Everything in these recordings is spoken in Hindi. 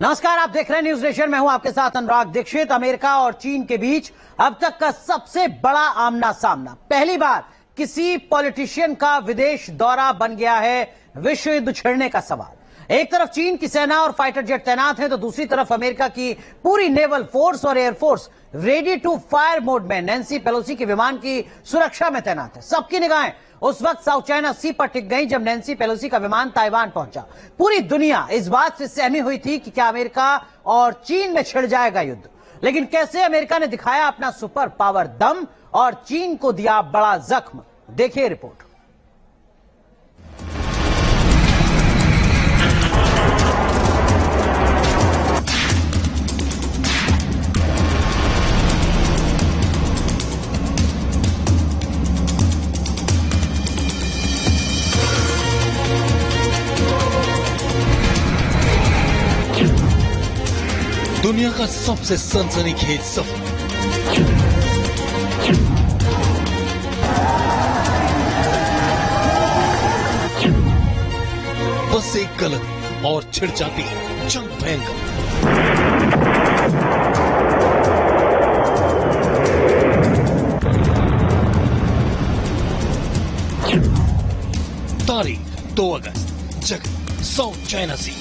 नमस्कार, आप देख रहे हैं न्यूज नेशन। मैं हूं आपके साथ अनुराग दीक्षित। अमेरिका और चीन के बीच अब तक का सबसे बड़ा आमना सामना। पहली बार किसी पॉलिटिशियन का विदेश दौरा बन गया है विश्व युद्ध छिड़ने का सवाल। एक तरफ चीन की सेना और फाइटर जेट तैनात है, तो दूसरी तरफ अमेरिका की पूरी नेवल फोर्स और air force ready to fire mode में नैन्सी पेलोसी के विमान की सुरक्षा में तैनात है। सबकी निगाहें उस वक्त साउथ चाइना सी पर टिक गई जब नैन्सी पेलोसी का विमान ताइवान पहुंचा। पूरी दुनिया इस बात से सहमी हुई थी कि क्या अमेरिका और चीन में छिड़ जाएगा युद्ध। लेकिन कैसे अमेरिका ने दिखाया अपना सुपर पावर दम और चीन को दिया बड़ा जख्म, देखिए रिपोर्ट। दुनिया का सबसे सनसनीखेज सफर, बस एक गलती और छिड़ जाती है जंग भयंकर। तारीख 2 अगस्त, जगह साउथ चाइना सी।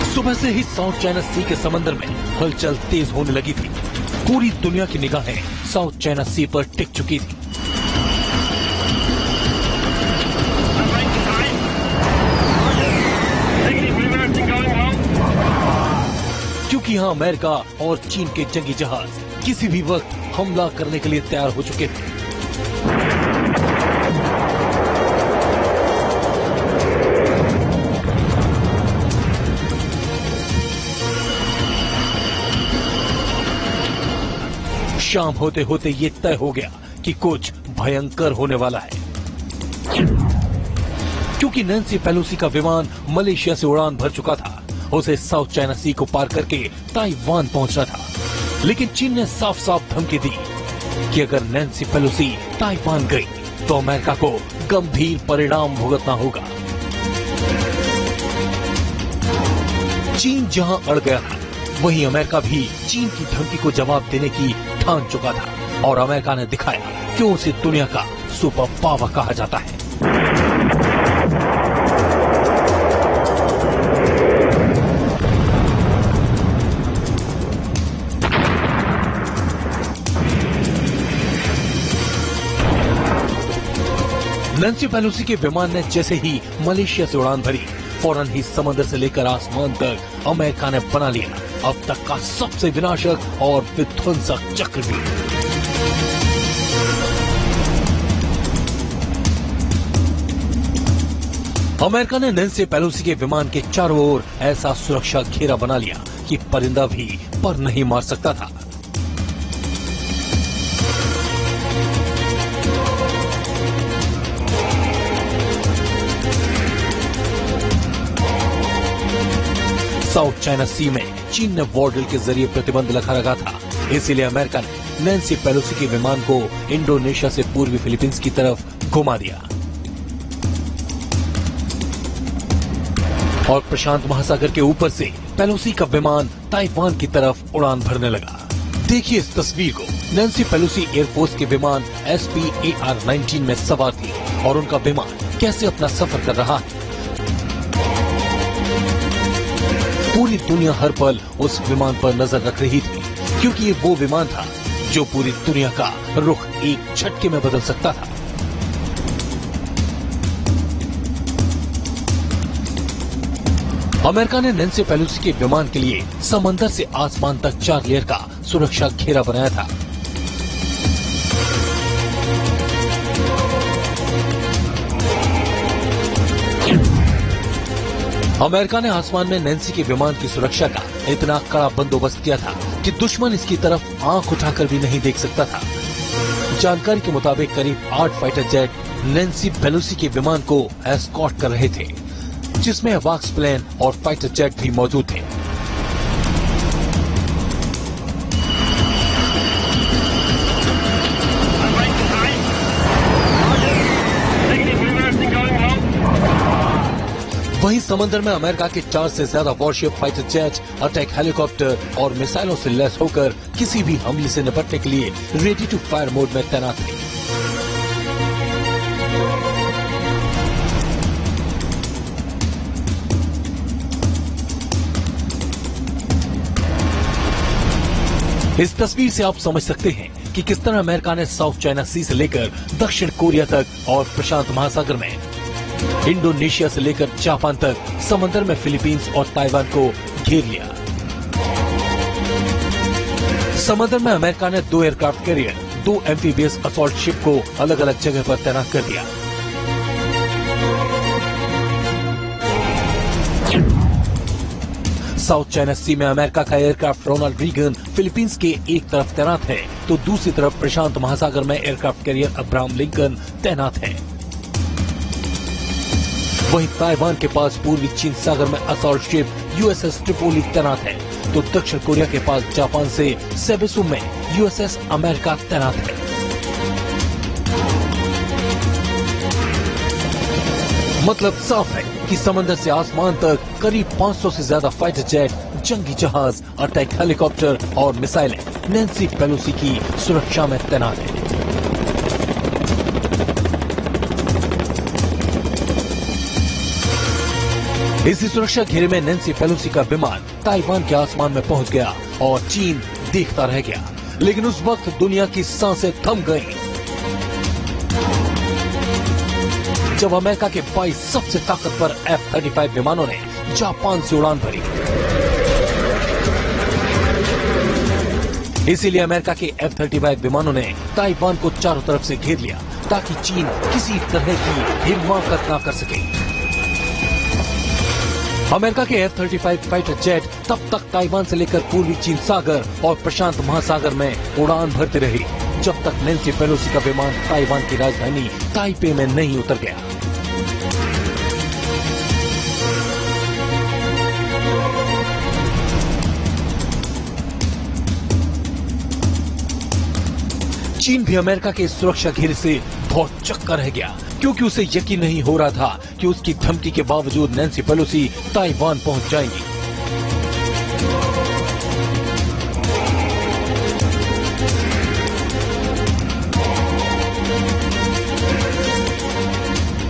सुबह से ही साउथ चाइना सी के समंदर में हलचल तेज होने लगी थी। पूरी दुनिया की निगाहें साउथ चाइना सी पर टिक चुकी थी। क्योंकि यहां अमेरिका और चीन के जंगी जहाज किसी भी वक्त हमला करने के लिए तैयार हो चुके थे। शाम होते होते ये तय हो गया कि कुछ भयंकर होने वाला है, क्योंकि नैन्सी पेलोसी का विमान मलेशिया से उड़ान भर चुका था। उसे साउथ चाइना सी को पार करके ताइवान पहुंचना था। लेकिन चीन ने साफ साफ धमकी दी कि अगर नैन्सी पेलोसी ताइवान गई तो अमेरिका को गंभीर परिणाम भुगतना होगा। चीन जहां अड़ गया था, वहीं अमेरिका भी चीन की धमकी को जवाब देने की ठान चुका था। और अमेरिका ने दिखाया क्यों उसे दुनिया का सुपर पावर कहा जाता है। नैन्सी पेलोसी के विमान ने जैसे ही मलेशिया से उड़ान भरी, फौरन ही समंदर से लेकर आसमान तक अमेरिका ने बना लिया अब तक का सबसे विनाशक और विध्वंसक चक्रव्यूह। अमेरिका ने नैन्सी पेलोसी के विमान के चारों ओर ऐसा सुरक्षा घेरा बना लिया कि परिंदा भी पर नहीं मार सकता था। साउथ चाइना सी में चीन ने वॉर्डल के जरिए प्रतिबंध लगा रखा था। इसीलिए अमेरिका ने नैन्सी पेलोसी के विमान को इंडोनेशिया से पूर्वी फिलीपींस की तरफ घुमा दिया और प्रशांत महासागर के ऊपर से पेलोसी का विमान ताइवान की तरफ उड़ान भरने लगा। देखिए इस तस्वीर को। नैन्सी पेलोसी एयरफोर्स के विमान SPAR-19 में सवार थी और उनका विमान कैसे अपना सफर कर रहा है। पूरी दुनिया हर पल उस विमान पर नजर रख रही थी, क्योंकि ये वो विमान था जो पूरी दुनिया का रुख एक झटके में बदल सकता था। अमेरिका ने नैन्सी पेलोसी के विमान के लिए समंदर से आसमान तक 4 लेयर का सुरक्षा घेरा बनाया था। अमेरिका ने आसमान में नैन्सी के विमान की सुरक्षा का इतना कड़ा बंदोबस्त किया था कि दुश्मन इसकी तरफ आंख उठाकर भी नहीं देख सकता था। जानकारी के मुताबिक करीब 8 फाइटर जेट नैन्सी पेलोसी के विमान को एस्कॉर्ट कर रहे थे, जिसमें अवाक्स प्लेन और फाइटर जेट भी मौजूद थे। वहीं समंदर में अमेरिका के 4 से ज्यादा worship, fighter jet, attack helicopter और मिसाइलों से लैस होकर किसी भी हमले से निपटने के लिए रेडी टू फायर मोड में तैनात थे। इस तस्वीर से आप समझ सकते हैं कि किस तरह अमेरिका ने साउथ चाइना सी से लेकर दक्षिण कोरिया तक और प्रशांत महासागर में इंडोनेशिया से लेकर जापान तक समंदर में फिलीपींस और ताइवान को घेर लिया। समंदर में अमेरिका ने 2 aircraft carrier, 2 amphibious assault ship को अलग अलग जगह पर तैनात कर दिया। साउथ चाइना सी में अमेरिका का एयरक्राफ्ट रोनाल्ड रीगन फिलीपींस के एक तरफ तैनात है, तो दूसरी तरफ प्रशांत महासागर में एयरक्राफ्ट कैरियर अब्राहम लिंकन तैनात है। वहीं ताइवान के पास पूर्वी चीन सागर में असॉल्ट शिप यूएसएस ट्रिपोली तैनात है, तो दक्षिण कोरिया के पास जापान से सेबेसु में यूएसएस अमेरिका तैनात है। मतलब साफ है कि समंदर से आसमान तक करीब 500 से ज्यादा फाइटर जेट, जंगी जहाज, अटैक हेलीकॉप्टर और मिसाइलें नैन्सी पेलोसी की सुरक्षा में तैनात है। इसी सुरक्षा घेरे में नैन्सी पेलोसी का विमान ताइवान के आसमान में पहुंच गया और चीन देखता रह गया। लेकिन उस वक्त दुनिया की सांसें थम गईं जब अमेरिका के 22 सबसे ताकतवर F-35 विमानों ने जापान से उड़ान भरी। इसीलिए अमेरिका के F-35 विमानों ने ताइवान को चारों तरफ से घेर लिया ताकि चीन किसी तरह की हिमाकत न कर सके। अमेरिका के F-35 फाइटर जेट तब तक ताइवान से लेकर पूर्वी चीन सागर और प्रशांत महासागर में उड़ान भरते रहे जब तक नैन्सी पेलोसी का विमान ताइवान की राजधानी ताइपे में नहीं उतर गया। चीन भी अमेरिका के सुरक्षा घेरे से बहुत चक्का रह गया क्योंकि उसे यकीन नहीं हो रहा था कि उसकी धमकी के बावजूद नैन्सी पेलोसी ताइवान पहुंच जाएंगी।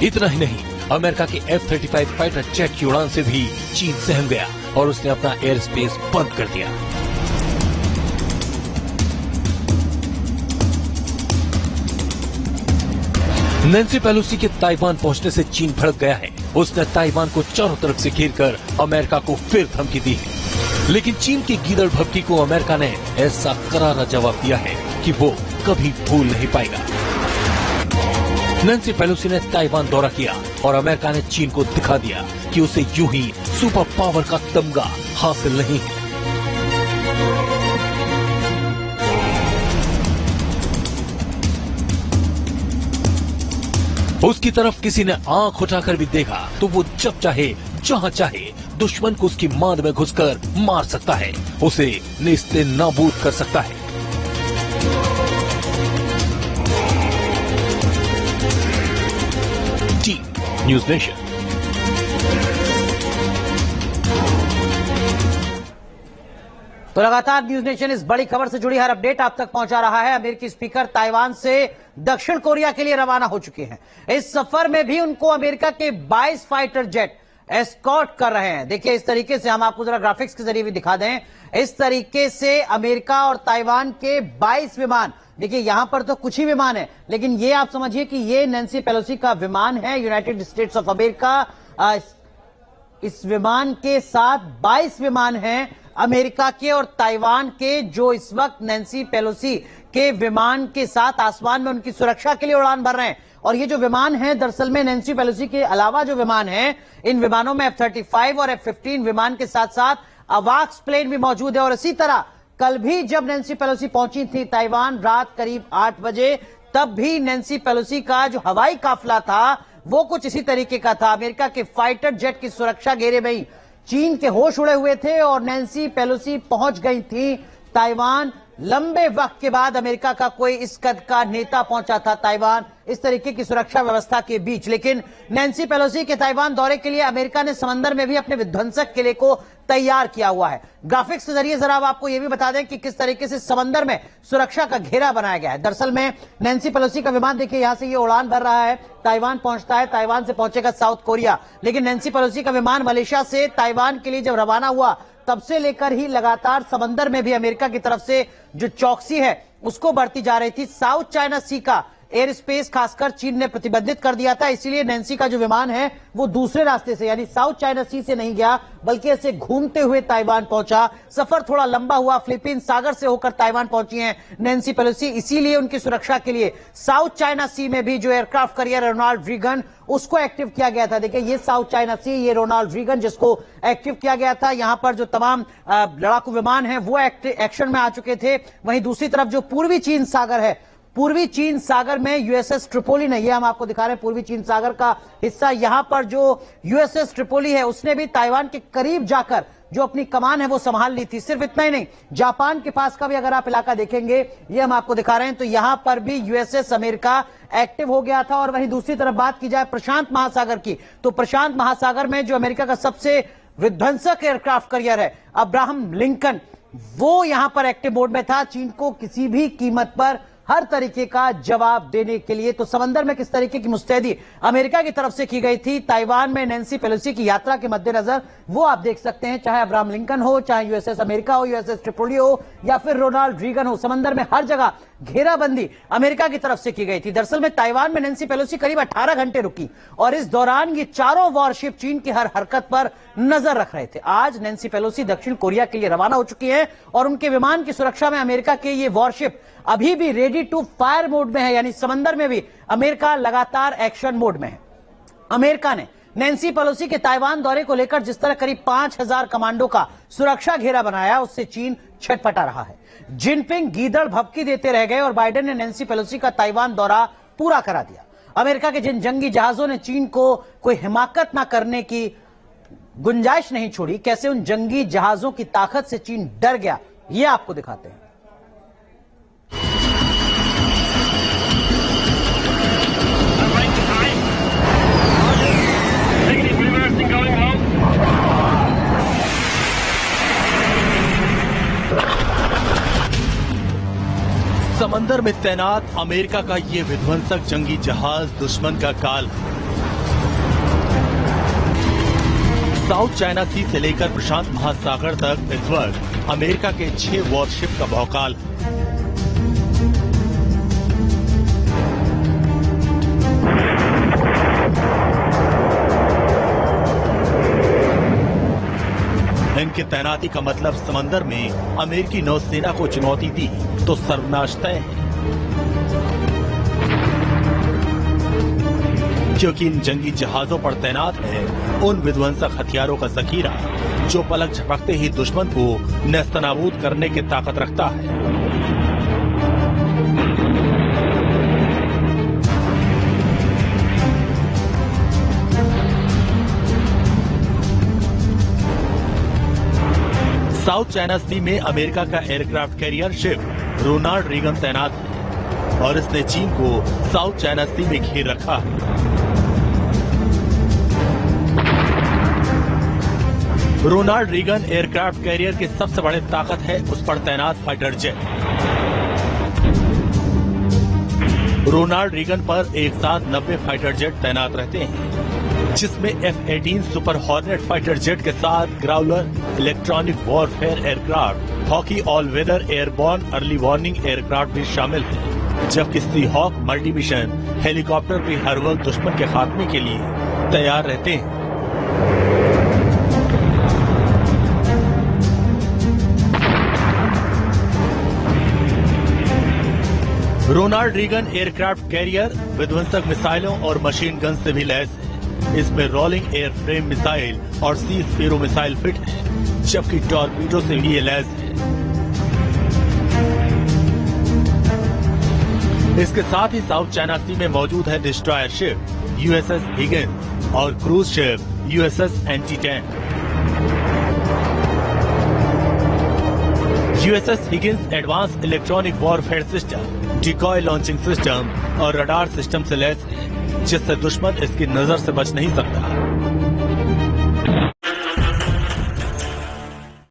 इतना ही नहीं, अमेरिका के F-35 फाइटर जेट की उड़ान से भी चीन सहम गया और उसने अपना एयर स्पेस बंद कर दिया। नैन्सी पेलोसी के ताइवान पहुंचने से चीन भड़क गया है। उसने ताइवान को चारों तरफ से घेरकर अमेरिका को फिर धमकी दी है। लेकिन चीन की गीदड़ भभकी को अमेरिका ने ऐसा करारा जवाब दिया है कि वो कभी भूल नहीं पाएगा। नैन्सी पेलोसी ने ताइवान दौरा किया और अमेरिका ने चीन को दिखा दिया कि उसे यूं ही सुपर पावर का तमगा हासिल नहीं है। उसकी तरफ किसी ने आंख उठाकर भी देखा तो वो जब चाहे जहां चाहे दुश्मन को उसकी मांद में घुसकर मार सकता है, उसे नेस्ते नाबूद कर सकता है। T news nation. तो लगातार न्यूज नेशन इस बड़ी खबर से जुड़ी हर अपडेट आप तक पहुंचा रहा है। अमेरिकी स्पीकर ताइवान से दक्षिण कोरिया के लिए रवाना हो चुके हैं। इस सफर में भी उनको अमेरिका के 22 फाइटर जेट एस्कॉर्ट कर रहे हैं। देखिए इस तरीके से हम आपको जरा ग्राफिक्स के जरिए भी दिखा दें। इस तरीके से अमेरिका और ताइवान के 22 विमान, देखिए यहां पर तो कुछ ही विमान है, लेकिन ये आप समझिए कि ये नैन्सी पेलोसी का विमान है। यूनाइटेड स्टेट्स ऑफ अमेरिका, इस विमान के साथ 22 विमान हैं अमेरिका के और ताइवान के, जो इस वक्त नैन्सी पेलोसी के विमान के साथ आसमान में उनकी सुरक्षा के लिए उड़ान भर रहे हैं। और ये जो विमान हैं दरअसल में नैन्सी पेलोसी के अलावा जो विमान हैं, इन विमानों में F-35 और F-15 विमान के साथ साथ अवाक्स प्लेन भी मौजूद है। और इसी तरह कल भी जब नैन्सी पेलोसी पहुंची थी ताइवान रात करीब 8 बजे, तब भी नैन्सी पेलोसी का जो हवाई काफिला था वो कुछ इसी तरीके का था। अमेरिका के फाइटर जेट की सुरक्षा घेरे में ही चीन के होश उड़े हुए थे और नैन्सी पेलोसी पहुंच गई थी ताइवान। लंबे वक्त के बाद अमेरिका का कोई इस कद का नेता पहुंचा था ताइवान, इस तरीके की सुरक्षा व्यवस्था के बीच। लेकिन नैन्सी पेलोसी के ताइवान दौरे के लिए अमेरिका ने समंदर में भी अपने विध्वंसक किले को तैयार किया हुआ है। ग्राफिक्स के जरिए जरा आपको यह भी बता दें कि किस तरीके से समंदर में सुरक्षा का घेरा बनाया गया है। दरअसल में नैन्सी पेलोसी का विमान देखिए, यहां से ये उड़ान भर रहा है, ताइवान पहुंचता है, ताइवान से पहुंचेगा साउथ कोरिया। लेकिन नैन्सी पेलोसी का विमान मलेशिया से ताइवान के लिए जब रवाना हुआ तब से लेकर ही लगातार समंदर में भी अमेरिका की तरफ से जो चौकसी है उसको बढ़ती जा रही थी। साउथ चाइना सी का एयर स्पेस खासकर चीन ने प्रतिबंधित कर दिया था, इसीलिए नैन्सी का जो विमान है वो दूसरे रास्ते से यानी साउथ चाइना सी से नहीं गया, बल्कि ऐसे घूमते हुए ताइवान पहुंचा। सफर थोड़ा लंबा हुआ, फिलीपींस सागर से होकर ताइवान पहुंची हैं नैन्सी पेलोसी। इसीलिए उनकी सुरक्षा के लिए साउथ चाइना सी में भी जो एयरक्राफ्ट कैरियर रोनाल्ड रीगन उसको एक्टिव किया गया था। देखिए ये साउथ चाइना सी, ये रोनाल्ड रीगन जिसको एक्टिव किया गया था। यहां पर जो तमाम लड़ाकू विमान हैं वो एक्शन में आ चुके थे। वहीं दूसरी तरफ जो पूर्वी चीन सागर है, पूर्वी चीन सागर में यूएसएस ट्रिपोली ने, ये हम आपको दिखा रहे हैं पूर्वी चीन सागर का हिस्सा, यहां पर जो यूएसएस ट्रिपोली है उसने भी ताइवान के करीब जाकर जो अपनी कमान है वो संभाल ली थी। सिर्फ इतना ही नहीं, जापान के पास का भी अगर आप इलाका देखेंगे, ये हम आपको दिखा रहे हैं, तो यहां पर भी यूएसएस अमेरिका एक्टिव हो गया था। और वहीं दूसरी तरफ बात की जाए प्रशांत महासागर की, तो प्रशांत महासागर में जो अमेरिका का सबसे विध्वंसक एयरक्राफ्ट कैरियर है अब्राहम लिंकन, वो यहां पर एक्टिव मोड में था चीन को किसी भी कीमत पर हर तरीके का जवाब देने के लिए। तो समंदर में किस तरीके की मुस्तैदी अमेरिका की तरफ से की गई थी ताइवान में नैन्सी पेलोसी की यात्रा के मद्देनजर, वो आप देख सकते हैं। चाहे अब्राहम लिंकन हो, चाहे यूएसएस अमेरिका हो, यूएसएस ट्रिपोली हो, या फिर रोनाल्ड रीगन हो, समंदर में हर जगह घेराबंदी अमेरिका की तरफ से की गई थी। दरअसल में ताइवान में नैन्सी पेलोसी करीब 18 घंटे रुकी और इस दौरान ये चारों वॉरशिप चीन की हर हरकत पर नजर रख रहे थे। आज नैन्सी पेलोसी दक्षिण कोरिया के लिए रवाना हो चुकी है और उनके विमान की सुरक्षा में अमेरिका के ये वॉरशिप अभी भी रेडी टू फायर मोड में है, यानी समंदर में भी अमेरिका लगातार एक्शन मोड में है। अमेरिका ने नैन्सी पेलोसी के ताइवान दौरे को लेकर जिस तरह करीब 5000 कमांडो का सुरक्षा घेरा बनाया, उससे चीन छटपटा रहा है। जिनपिंग गीदड़ भभकी देते रह गए और बाइडेन ने नैन्सी पेलोसी का ताइवान दौरा पूरा करा दिया। अमेरिका के जिन जंगी जहाजों ने चीन को कोई हिमाकत ना करने की गुंजाइश नहीं छोड़ी, कैसे उन जंगी जहाजों की ताकत से चीन डर गया, ये आपको दिखाते हैं। समंदर में तैनात अमेरिका का ये विध्वंसक जंगी जहाज दुश्मन का काल है। साउथ चाइना सी से लेकर प्रशांत महासागर तक इस वक्त अमेरिका के 6 वॉरशिप का भौकाल है। इनकी तैनाती का मतलब समंदर में अमेरिकी नौसेना को चुनौती दी तो सर्वनाश तय है, क्योंकि इन जंगी जहाजों पर तैनात है उन विध्वंसक हथियारों का जखीरा जो पलक झपकते ही दुश्मन को नेस्तनाबूद करने की ताकत रखता है। साउथ चाइना सी में अमेरिका का aircraft carrier ship Ronald Reagan तैनात है और इसने चीन को साउथ चाइना सी में घेर रखा है। रोनाल्ड रीगन एयरक्राफ्ट कैरियर की सबसे बड़ी ताकत है उस पर तैनात फाइटर जेट। रोनाल्ड रीगन पर एक साथ 90 फाइटर जेट तैनात रहते हैं, जिसमें F-18 super hornet fighter jet के साथ Growler, electronic warfare aircraft, Hawkeye all weather airborne early warning aircraft भी शामिल है, जबकि सीहॉक मल्टी मिशन हेलीकॉप्टर भी हर वक्त दुश्मन के खात्मे के लिए तैयार रहते हैं। रोनाल्ड रीगन एयरक्राफ्ट कैरियर विध्वंसक मिसाइलों और मशीन गन से भी लैस है। इसमें रोलिंग एयर फ्रेम मिसाइल और सी स्पैरो मिसाइल फिट है, जबकि टॉर्पीडो से भी ये लैस है। इसके साथ ही साउथ चाइना सी में मौजूद है डिस्ट्रॉयर शिप यूएसएस हिगिंस और cruise ship USS Antietam. USS Higgins advance electronic warfare system, decoy launching system और रडार सिस्टम से लैस है, जिससे दुश्मन इसकी नजर से बच नहीं सकता।